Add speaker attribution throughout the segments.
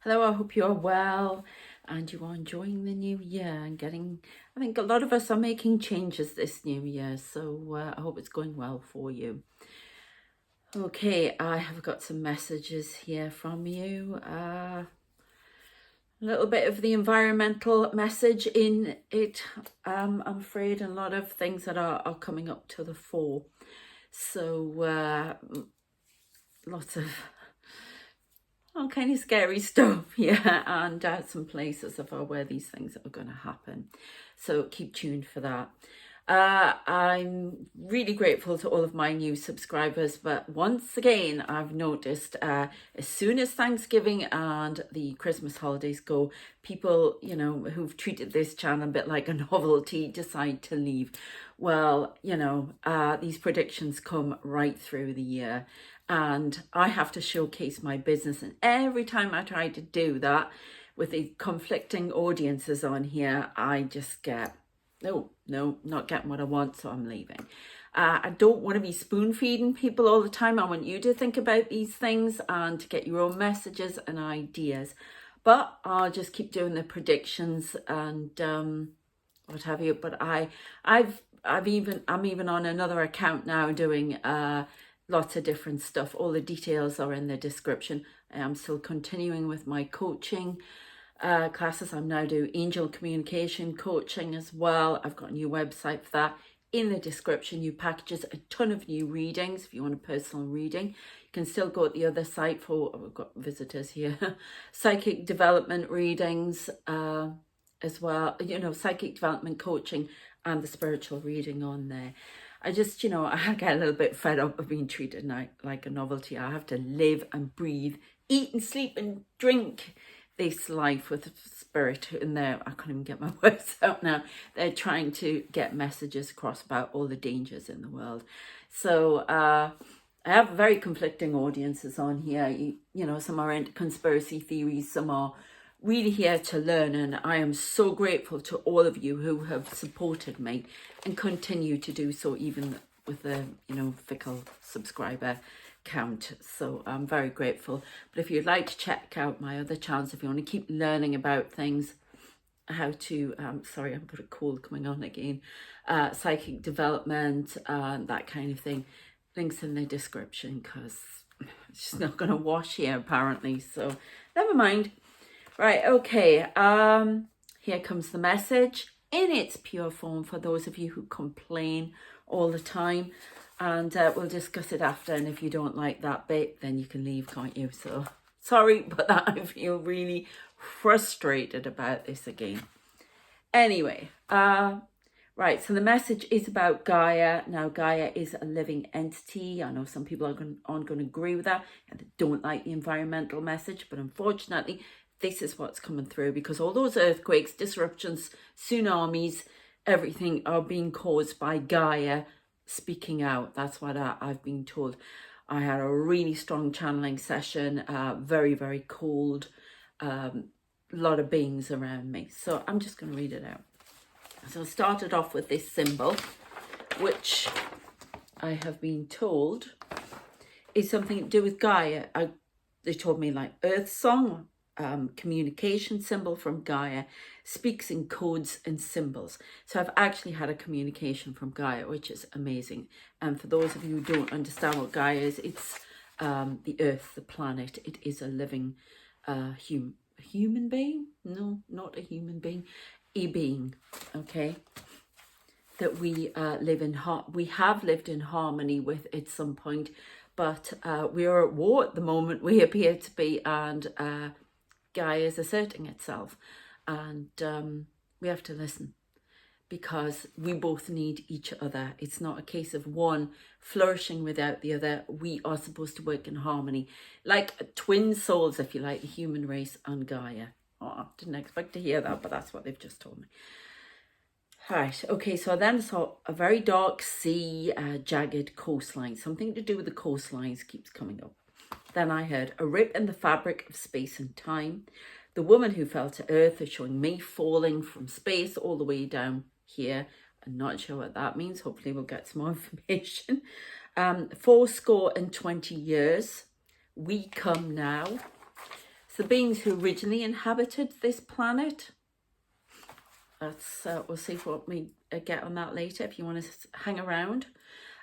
Speaker 1: Hello, I hope you are well and you are enjoying the new year and I think a lot of us are making changes this new year, so I hope it's going well for you. Okay, I have got some messages here from you. A little bit of the environmental message in it, I'm afraid, and a lot of things that are coming up to the fore. So lots of all kind of scary stuff, yeah, and some places of where these things are going to happen. So keep tuned for that. I'm really grateful to all of my new subscribers, but once again, I've noticed as soon as Thanksgiving and the Christmas holidays go, people, who've treated this channel a bit like a novelty decide to leave. Well, these predictions come right through the year and I have to showcase my business. And every time I try to do that with the conflicting audiences on here, I just get, no, not getting what I want, so I'm leaving. I don't want to be spoon feeding people all the time. I want you to think about these things and to get your own messages and ideas. But I'll just keep doing the predictions and what have you. But I'm even on another account now doing lots of different stuff. All the details are in the description. I am still continuing with my coaching classes. I'm now doing angel communication coaching as well. I've got a new website for that. In the description, new packages, a ton of new readings. If you want a personal reading, you can still go at the other site for, we've got visitors here, psychic development readings as well, psychic development coaching and the spiritual reading on there. I just, I get a little bit fed up of being treated like a novelty. I have to live and breathe, eat and sleep and drink this life with spirit in there. I can't even get my words out now. They're trying to get messages across about all the dangers in the world. So I have very conflicting audiences on here. Some are into conspiracy theories, some are really here to learn, and I am so grateful to all of you who have supported me and continue to do so, even with the fickle subscriber count. So I'm very grateful. But if you'd like to check out my other channels, if you want to keep learning about things, how to sorry, I've got a cold coming on again, psychic development, that kind of thing, links in the description, because it's just not going to wash here apparently, so never mind. Right, okay, here comes the message in its pure form for those of you who complain all the time, and we'll discuss it after, and if you don't like that bit, then you can leave, can't you? So, sorry, but I feel really frustrated about this again. Anyway, right, so the message is about Gaia. Now, Gaia is a living entity. I know some people aren't going to agree with that, and they don't like the environmental message, but unfortunately, this is what's coming through, because all those earthquakes, disruptions, tsunamis, everything are being caused by Gaia speaking out. That's what I've been told. I had a really strong channeling session, very, very cold, lot of beings around me. So I'm just going to read it out. So I started off with this symbol, which I have been told is something to do with Gaia. They told me like Earth Song, communication symbol from Gaia, speaks in codes and symbols. So I've actually had a communication from Gaia, which is amazing. And for those of you who don't understand what Gaia is, it's the Earth, the planet. It is a living human being? No, not a human being. A being, okay? That we live in, we have lived in harmony with at some point, but we are at war at the moment, we appear to be, and Gaia is asserting itself, and we have to listen, because we both need each other. It's not a case of one flourishing without the other. We are supposed to work in harmony, like twin souls, if you like, the human race and Gaia. Oh, I didn't expect to hear that, but that's what they've just told me. Right, okay, so I then saw a very dark sea, jagged coastline. Something to do with the coastlines keeps coming up. Then I heard a rip in the fabric of space and time. The woman who fell to earth is showing me falling from space all the way down here. I'm not sure what that means. Hopefully we'll get some more information. 80 years. We come now. the beings who originally inhabited this planet. That's we'll see what we get on that later if you want to hang around.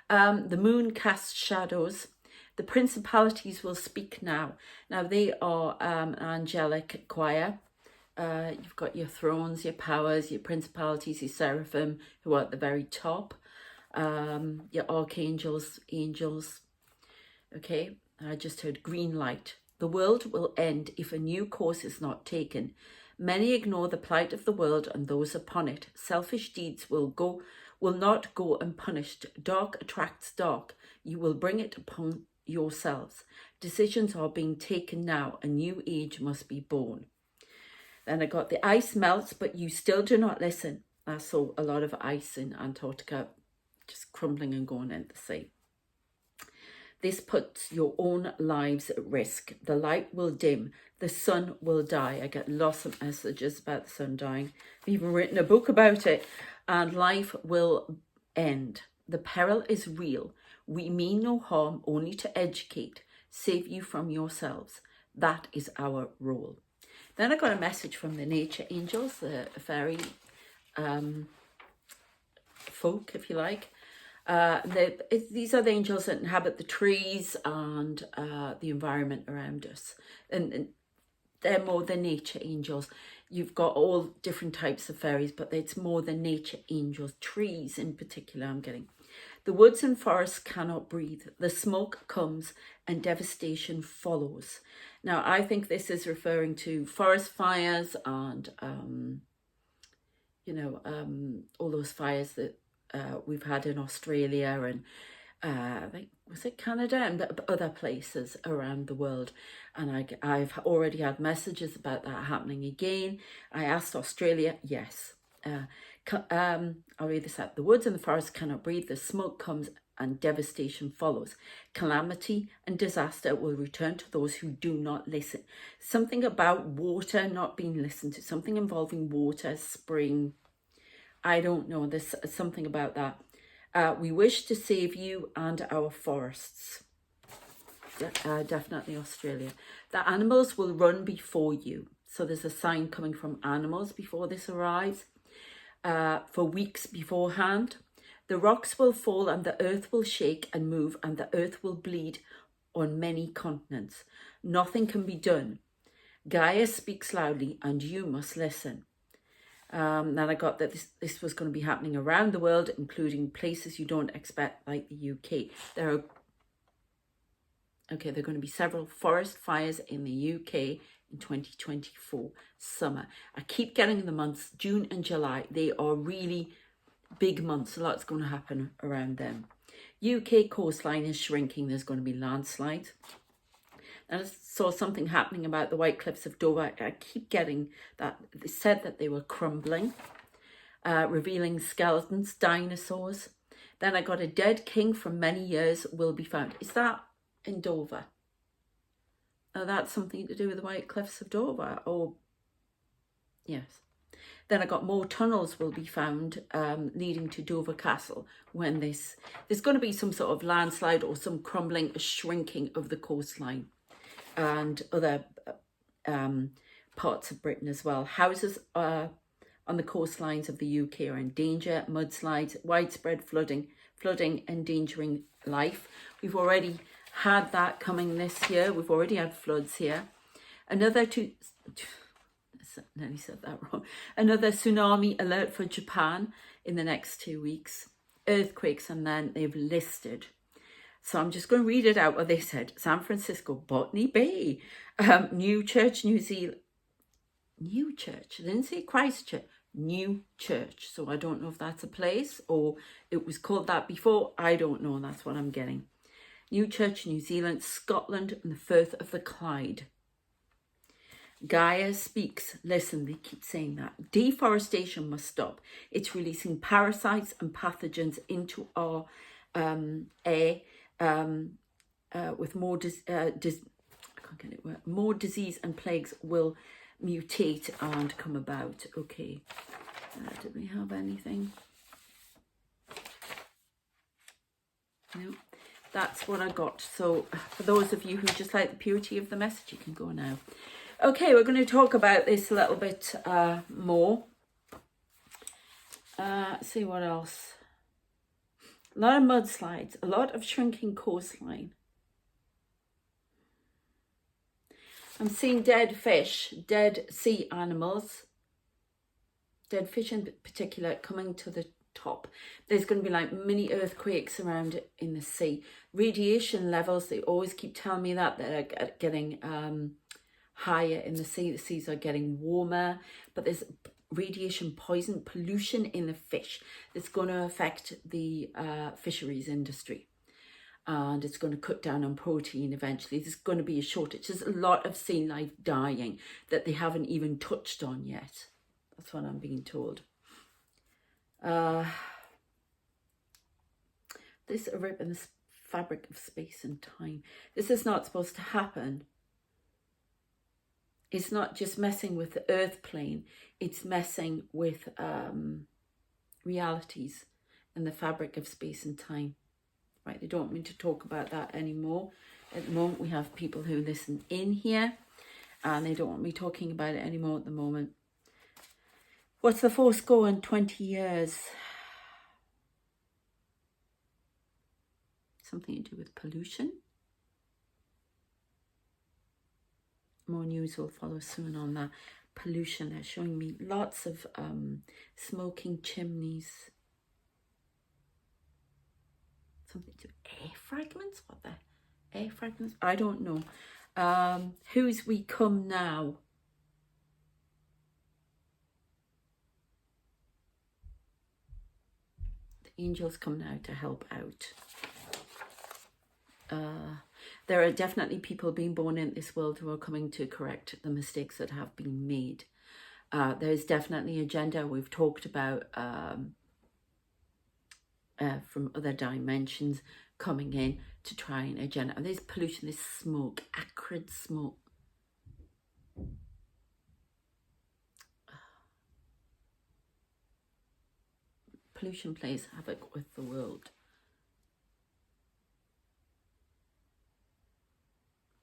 Speaker 1: The moon casts shadows. The principalities will speak now. Now they are an angelic choir. You've got your thrones, your powers, your principalities, your seraphim who are at the very top. Your archangels, angels. Okay, I just heard green light. The world will end if a new course is not taken. Many ignore the plight of the world and those upon it. Selfish deeds will not go unpunished. Dark attracts dark. You will bring it upon yourselves. Decisions are being taken now. A new age must be born. Then I got the ice melts, but you still do not listen. I saw a lot of ice in Antarctica just crumbling and going into the sea. This puts your own lives at risk. The light will dim. The sun will die. I get lots of messages about the sun dying. I've even written a book about it. And life will end. The peril is real. We mean no harm, only to educate, save you from yourselves. That is our role. Then I got a message from the nature angels, the fairy folk, if you like. These are the angels that inhabit the trees and the environment around us. And they're more the nature angels. You've got all different types of fairies, but it's more the nature angels. Trees in particular, I'm getting. The woods and forests cannot breathe. The smoke comes and devastation follows. Now, I think this is referring to forest fires and, all those fires that we've had in Australia and I think, was it Canada and other places around the world. And I've already had messages about that happening again. I asked Australia, yes. I'll read this out. The woods and the forest cannot breathe. The smoke comes and devastation follows. Calamity and disaster will return to those who do not listen. Something about water not being listened to. Something involving water, spring. I don't know. There's something about that. We wish to save you and our forests. Definitely Australia. The animals will run before you. So there's a sign coming from animals before this arrives. For weeks beforehand. The rocks will fall and the earth will shake and move and the earth will bleed on many continents. Nothing can be done. Gaia speaks loudly and you must listen. Then I got that this was going to be happening around the world, including places you don't expect, like the UK. There are going to be several forest fires in the UK in 2024 summer. I keep getting the months June and July. They are really big months. A lot's going to happen around them. UK coastline is shrinking. There's going to be landslides. And I saw something happening about the White Cliffs of Dover. I keep getting that. They said that they were crumbling, revealing skeletons, dinosaurs. Then I got a dead king from many years will be found. Is that in Dover? Oh, that's something to do with the White Cliffs of Dover. Oh, yes. Then I got more tunnels will be found leading to Dover Castle when there's going to be some sort of landslide or some crumbling, a shrinking of the coastline. And other parts of Britain as well. Houses on the coastlines of the UK are in danger. Mudslides, widespread flooding endangering life. We've already had that coming this year. We've already had floods here. Another tsunami alert for Japan in the next 2 weeks. Earthquakes, and then they've listed. So I'm just going to read it out what they said. San Francisco, Botany Bay, New Church, New Zealand. New Church. They didn't say Christchurch. New Church. So I don't know if that's a place or it was called that before. I don't know. That's what I'm getting. New Church, New Zealand, Scotland, and the Firth of the Clyde. Gaia speaks. Listen, they keep saying that. Deforestation must stop. It's releasing parasites and pathogens into our air. With more more disease and plagues will mutate and come about. Okay, did we have anything? No, that's what I got. So for those of you who just like the purity of the message, you can go now. Okay, we're going to talk about this a little bit more. See what else. A lot of mudslides, a lot of shrinking coastline. I'm seeing dead fish, dead sea animals, dead fish in particular coming to the top. There's going to be like mini earthquakes around in the sea. Radiation levels, they always keep telling me that they're getting higher in the sea. The seas are getting warmer, but there's radiation poison, pollution in the fish that's going to affect the fisheries industry. And it's going to cut down on protein eventually. There's going to be a shortage. There's a lot of sea life dying that they haven't even touched on yet. That's what I'm being told. This a rip in the fabric of space and time. This is not supposed to happen. It's not just messing with the earth plane. It's messing with realities and the fabric of space and time. Right, they don't want me to talk about that anymore. At the moment, we have people who listen in here, and they don't want me talking about it anymore at the moment. What's the force go in 20 years? Something to do with pollution. More news will follow soon on that. Pollution, they're showing me lots of smoking chimneys. Something to air fragments? What the air fragments? I don't know. Who's we come now? The angels come now to help out. There are definitely people being born in this world who are coming to correct the mistakes that have been made. There's definitely agenda we've talked about from other dimensions coming in to try and agenda. And there's pollution, there's smoke, acrid smoke. Pollution plays havoc with the world.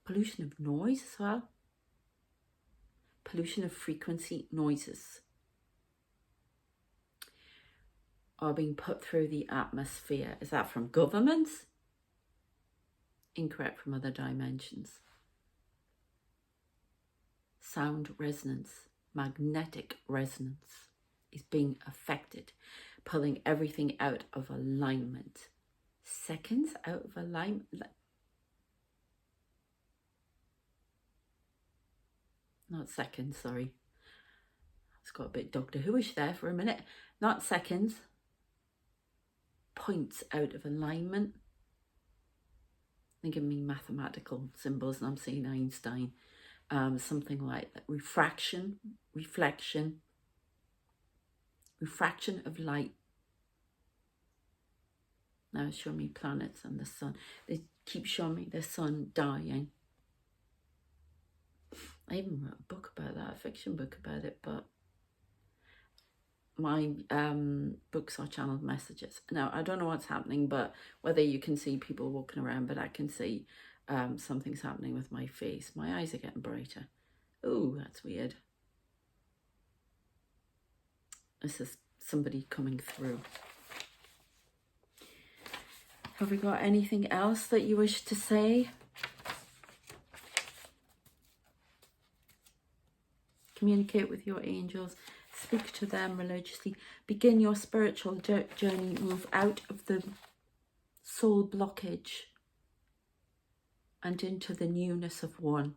Speaker 1: Pollution of noise as well. Pollution of frequency noises are being put through the atmosphere. Is that from governments? Incorrect, from other dimensions. Sound resonance, magnetic resonance is being affected, pulling everything out of alignment. Seconds out of alignment. Not seconds, sorry. It's got a bit Doctor Who-ish there for a minute. Not seconds. Points out of alignment. They're giving me mathematical symbols and I'm saying Einstein. Something like that. Refraction, reflection, refraction of light. Now it's showing me planets and the sun. They keep showing me the sun dying. I even wrote a book about that, a fiction book about it, but my books are channeled messages. Now, I don't know what's happening, but whether you can see people walking around, but I can see something's happening with my face. My eyes are getting brighter. Oh, that's weird. This is somebody coming through. Have we got anything else that you wish to say? Communicate with your angels. Speak to them religiously. Begin your spiritual journey. Move out of the soul blockage and into the newness of one.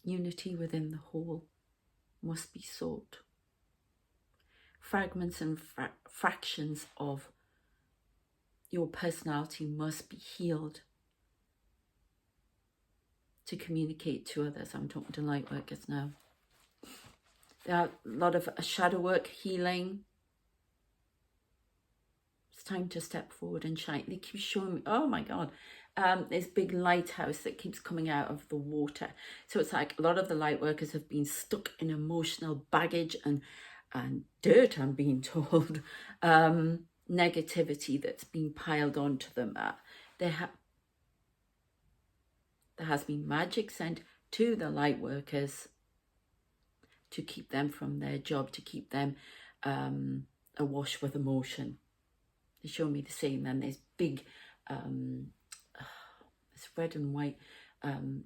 Speaker 1: Unity within the whole must be sought. Fragments and fractions of your personality must be healed to communicate to others. I'm talking to light workers now. There are a lot of shadow work, healing. It's time to step forward and shine. They keep showing me, oh my God, this big lighthouse that keeps coming out of the water. So it's like a lot of the light workers have been stuck in emotional baggage and dirt, I'm being told, negativity that's been piled onto them. They have there has been magic sent to the light workers to keep them from their job, to keep them awash with emotion. They show me the same. Then there's big, this red and white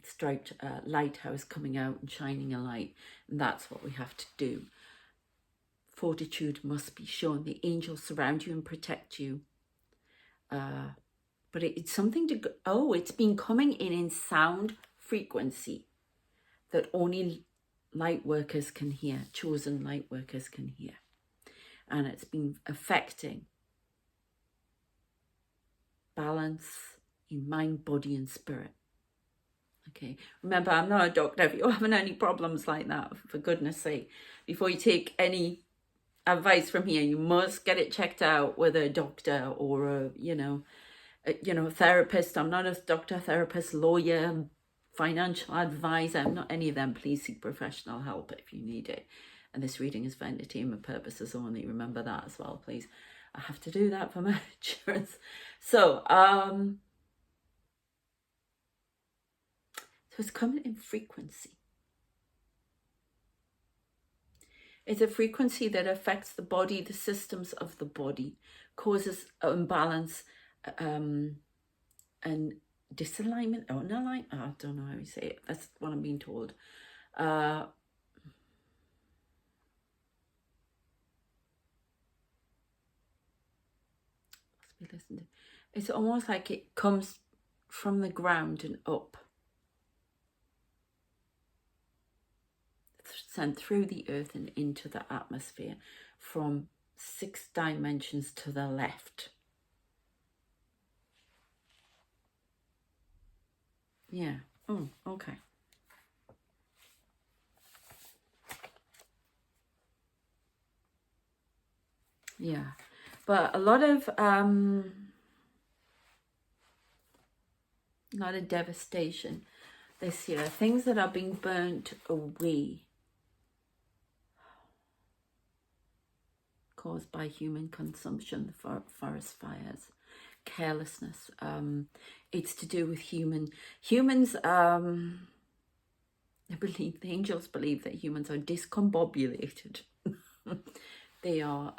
Speaker 1: striped lighthouse coming out and shining a light. And that's what we have to do. Fortitude must be shown. The angels surround you and protect you. But it's something to go, it's been coming in sound frequency that only light workers can hear, chosen light workers can hear. And it's been affecting balance in mind, body and spirit. Okay, remember, I'm not a doctor. If you're having any problems like that, for goodness sake, before you take any advice from here, you must get it checked out with a doctor or a therapist. I'm not a doctor, therapist, lawyer, financial advisor. I'm not any of them. Please seek professional help if you need it. And this reading is for entertainment purposes only. Remember that as well, please. I have to do that for my insurance. So it's coming in frequency. It's a frequency that affects the body, the systems of the body, causes imbalance and disalignment, or unalignment. I don't know how you say it. That's what I'm being told. It's almost like it comes from the ground and up, sent through the earth and into the atmosphere from 6 dimensions to the left. Yeah. Oh, okay. Yeah, but a lot of devastation this year. Things that are being burnt away, caused by human consumption, forest fires, carelessness. It's to do with humans. The angels believe that humans are discombobulated. They are.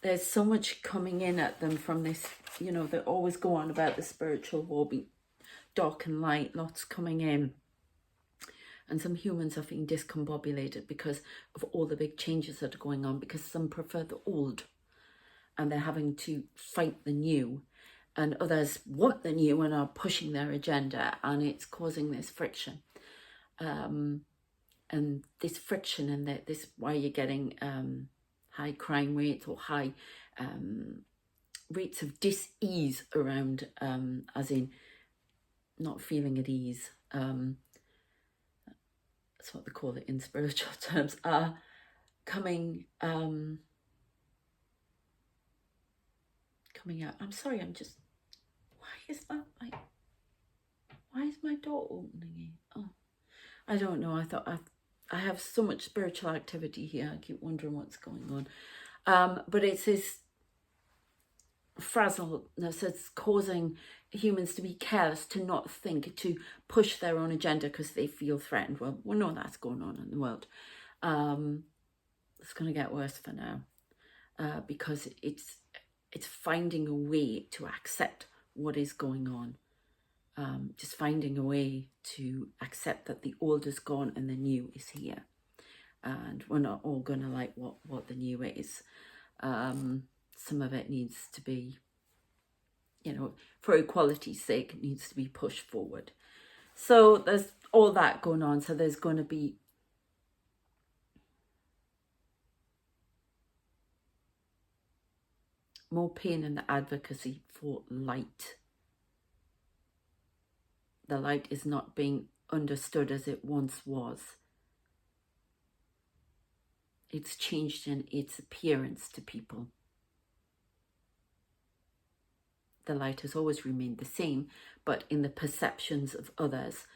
Speaker 1: There's so much coming in at them from this. They always go on about the spiritual war, be dark and light. Lots coming in. And some humans are being discombobulated because of all the big changes that are going on, because some prefer the old and they're having to fight the new, and others want the new and are pushing their agenda, and it's causing this friction. And this friction and this why you're getting high crime rates or high rates of dis-ease around, as in not feeling at ease. That's what they call it in spiritual terms, are coming out. I'm sorry, why is that like, why is my door opening? Oh, I don't know. I thought I have so much spiritual activity here. I keep wondering what's going on. But it's this frazzleness that's causing humans to be careless, to not think, to push their own agenda because they feel threatened. Well, we know that's going on in the world. It's going to get worse for now, because it's finding a way to accept what is going on. Just finding a way to accept that the old is gone and the new is here. And we're not all going to like what the new is. Some of it needs to be, for equality's sake, it needs to be pushed forward. So there's all that going on. So there's going to be more pain in the advocacy for light. The light is not being understood as it once was. It's changed in its appearance to people. The light has always remained the same, but in the perceptions of others,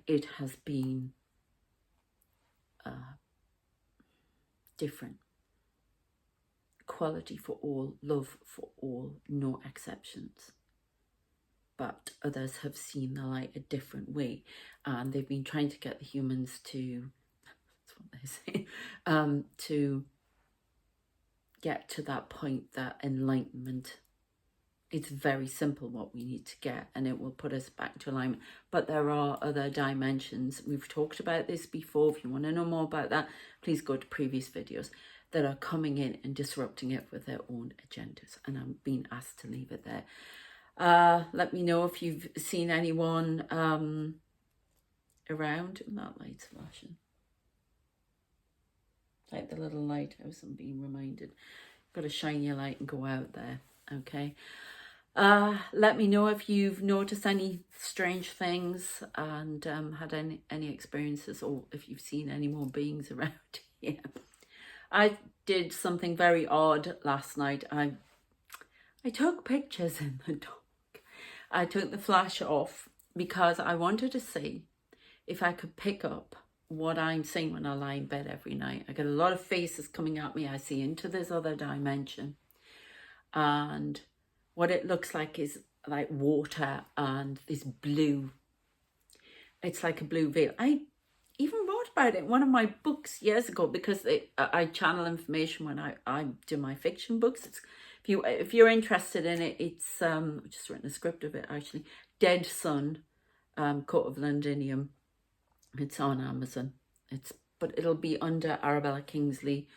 Speaker 1: it has been different. Equality for all, love for all, no exceptions. but others have seen the light a different way, and they've been trying to get the humans to, that's what they say, to get to that point, that enlightenment. It's very simple what we need to get, and it will put us back to alignment. But there are other dimensions. We've talked about this before. If you want to know more about that, please go to previous videos, that are coming in and disrupting it with their own agendas. And I'm being asked to leave it there. Let me know if you've seen anyone around. And that light's flashing. Like the little lighthouse, I'm being reminded. Got to shine your light and go out there. Okay. Let me know if you've noticed any strange things and had any experiences, or if you've seen any more beings around here. I did something very odd last night. I took pictures in the dark. I took the flash off because I wanted to see if I could pick up what I'm seeing when I lie in bed every night. I get a lot of faces coming at me. I see into this other dimension, and what it looks like is like water and this blue. It's like a blue veil. I even wrote about it in one of my books years ago, because I channel information when I do my fiction books. It's, if you're interested in it, it's I've just written a script of it actually. Dead Sun, Court of Londinium. It's on Amazon. But it'll be under Arabella Kingsley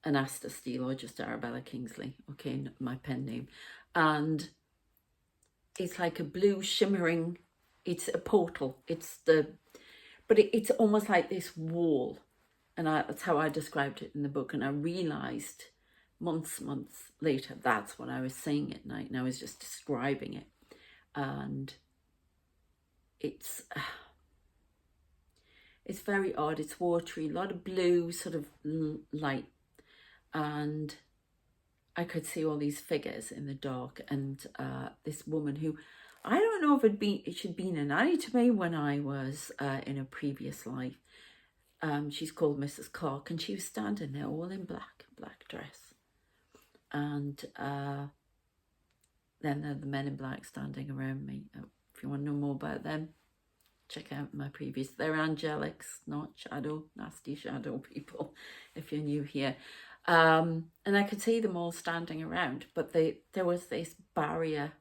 Speaker 1: and Asta Steele, or just Arabella Kingsley. Okay, my pen name. And it's like a blue shimmering. It's a portal. But it's almost like this wall, and that's how I described it in the book. And I realized months later that's what I was seeing at night, and I was just describing it. And it's very odd. It's watery, a lot of blue sort of light, and I could see all these figures in the dark, and this woman who, I don't know if she'd been a nanny to me when I was in a previous life. She's called Mrs. Clark, and she was standing there all in black dress. And then there are the men in black standing around me. If you want to know more about them, check out my previous. They're angelics, not nasty shadow people, if you're new here. And I could see them all standing around, but there was this barrier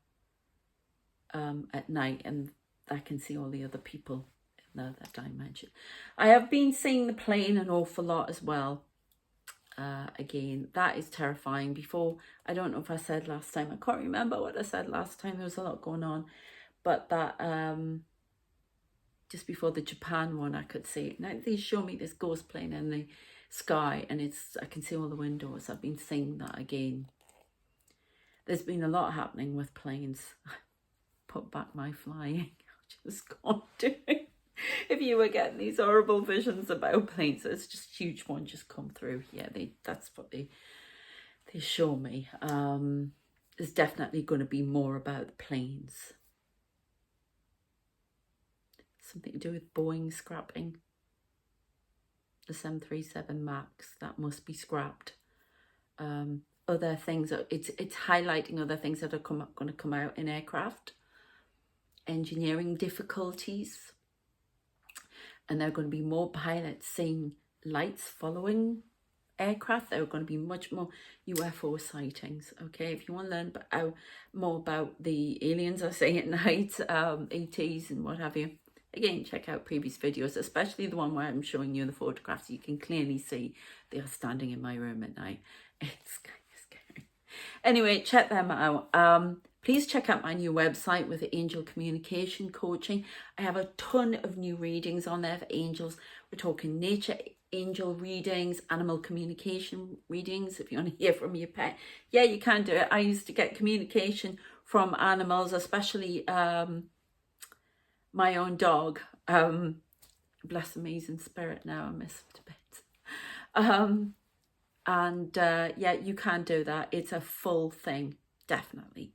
Speaker 1: at night, and I can see all the other people in that dimension. I have been seeing the plane an awful lot as well. Again, that is terrifying. Before, I don't know if I said last time, I can't remember what I said last time, there was a lot going on, but that just before the Japan one, I could see it. Now they show me this ghost plane in the sky, and I can see all the windows. I've been seeing that again. There's been a lot happening with planes. Put back my flying. I just can't do it. If you were getting these horrible visions about planes, there's just huge one just come through. Yeah, that's what they show me. There's definitely going to be more about the planes. Something to do with Boeing scrapping the 737 MAX. That must be scrapped. Other things, it's highlighting other things that are going to come out in aircraft. Engineering difficulties. And there are going to be more pilots seeing lights following aircraft. There are going to be much more UFO sightings. Okay, if you want to learn more about the aliens I see at night, ETs and what have you, again, check out previous videos, especially the one where I'm showing you the photographs. You can clearly see they are standing in my room at night. It's kind of scary. Anyway, check them out. Please check out my new website with the Angel Communication Coaching. I have a ton of new readings on there for angels. We're talking nature angel readings, animal communication readings, if you want to hear from your pet. Yeah, you can do it. I used to get communication from animals, especially my own dog. Bless him, he's in spirit now. I miss him to bits. Yeah, you can do that. It's a full thing, definitely.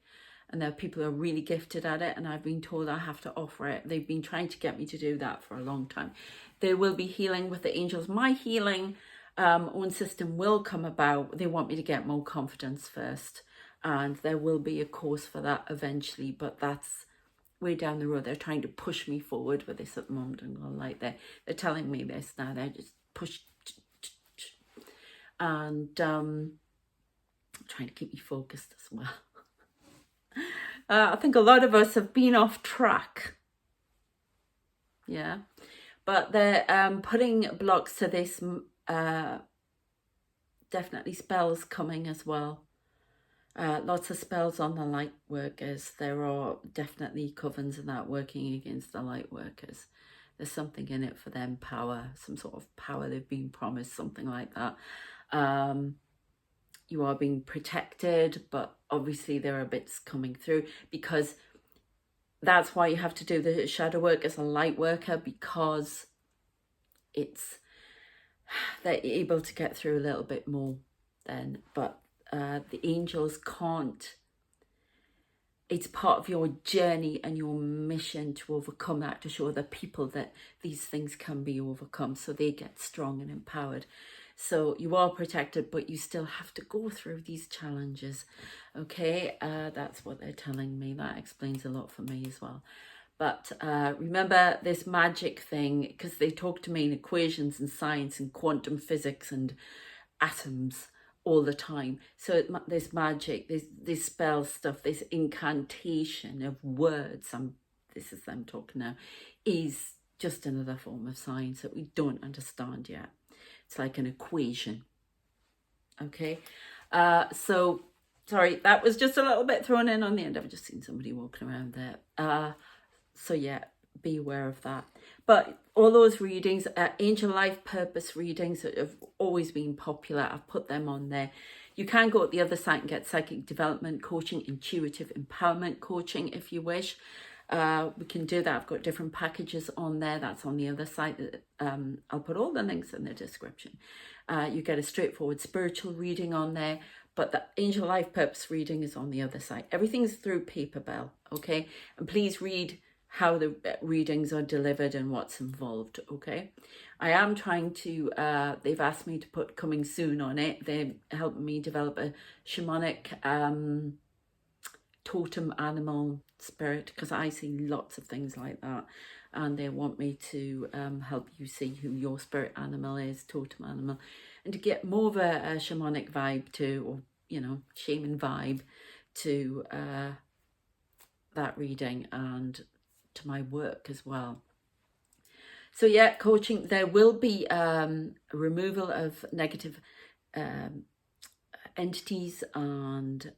Speaker 1: And there are people who are really gifted at it, and I've been told I have to offer it. They've been trying to get me to do that for a long time. There will be healing with the angels. My healing own system will come about. They want me to get more confidence first, and there will be a course for that eventually, but that's way down the road. They're trying to push me forward with this at the moment, and going like they're telling me this now. They're just push, and trying to keep me focused as well. I think a lot of us have been off track. Yeah, but they're putting blocks to this. Definitely spells coming as well. Lots of spells on the light workers. There are definitely covens and that working against the light workers. There's something in it for them, power, some sort of power they've been promised, something like that. You are being protected, but obviously there are bits coming through, because that's why you have to do the shadow work as a light worker, because they're able to get through a little bit more then. But the angels can't. It's part of your journey and your mission to overcome that, to show the people that these things can be overcome, so they get strong and empowered. So you are protected, but you still have to go through these challenges. Okay, that's what they're telling me. That explains a lot for me as well. But remember this magic thing, because they talk to me in equations and science and quantum physics and atoms all the time. So this magic, this spell stuff, this incantation of words, this is them talking now, is just another form of science that we don't understand yet. It's like an equation. Okay, so sorry, that was just a little bit thrown in on the end. I've just seen somebody walking around there. So yeah, be aware of that. But all those readings, angel life purpose readings that have always been popular, I've put them on there. You can go at the other site and get psychic development coaching, intuitive empowerment coaching if you wish. We can do that. I've got different packages on there. That's on the other site. I'll put all the links in the description. You get a straightforward spiritual reading on there, but the angel life purpose reading is on the other side. Everything's through Paperbell, okay? And please read how the readings are delivered and what's involved, okay? I am trying to, they've asked me to put coming soon on it. They're helping me develop a shamanic totem animal spirit, because I see lots of things like that, and they want me to help you see who your spirit animal is, totem animal, and to get more of a shamanic vibe to, or you know, shaman vibe to that reading and to my work as well. So yeah, coaching, there will be a removal of negative entities and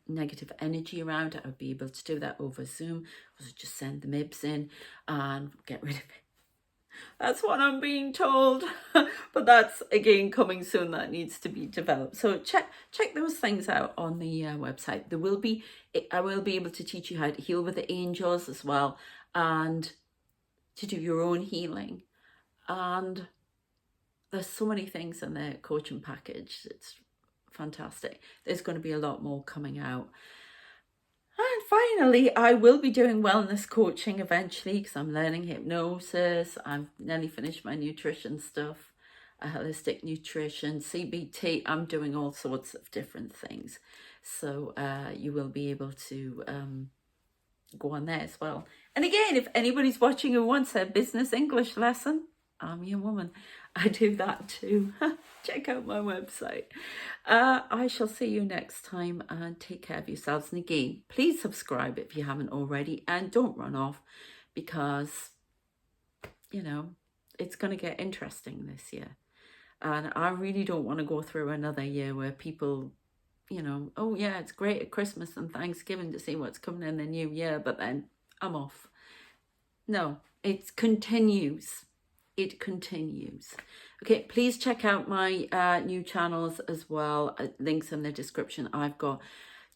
Speaker 1: negative energy around it. I'll be able to do that over Zoom. I'll just send the MIBs in and get rid of it. That's what I'm being told. But that's again coming soon. That needs to be developed. So check those things out on the website. I will be able to teach you how to heal with the angels as well, and to do your own healing. And there's so many things in the coaching package. It's fantastic. There's going to be a lot more coming out. And finally, I will be doing wellness coaching eventually, because I'm learning hypnosis. I've nearly finished my nutrition stuff, holistic nutrition, CBT. I'm doing all sorts of different things. So you will be able to go on there as well. And again, if anybody's watching who wants a business English lesson, I'm your woman. I do that too. Check out my website. I shall see you next time, and take care of yourselves. And again, please subscribe if you haven't already, and don't run off, because, you know, it's going to get interesting this year. And I really don't want to go through another year where people, you know, oh yeah, it's great at Christmas and Thanksgiving to see what's coming in the new year, but then I'm off. No, it continues. It continues. Okay, please check out my new channels as well. Links in the description. I've got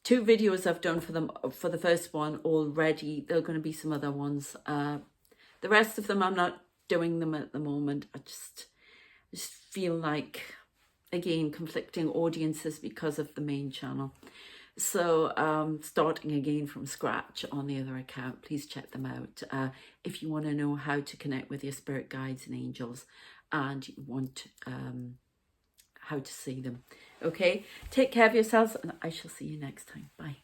Speaker 1: 2 videos I've done for them, for the first one already. There are going to be some other ones. The rest of them, I'm not doing them at the moment. I just feel like, again, conflicting audiences because of the main channel. So starting again from scratch on the other account. Please check them out if you want to know how to connect with your spirit guides and angels, and you want how to see them. Okay, take care of yourselves, and I shall see you next time. Bye.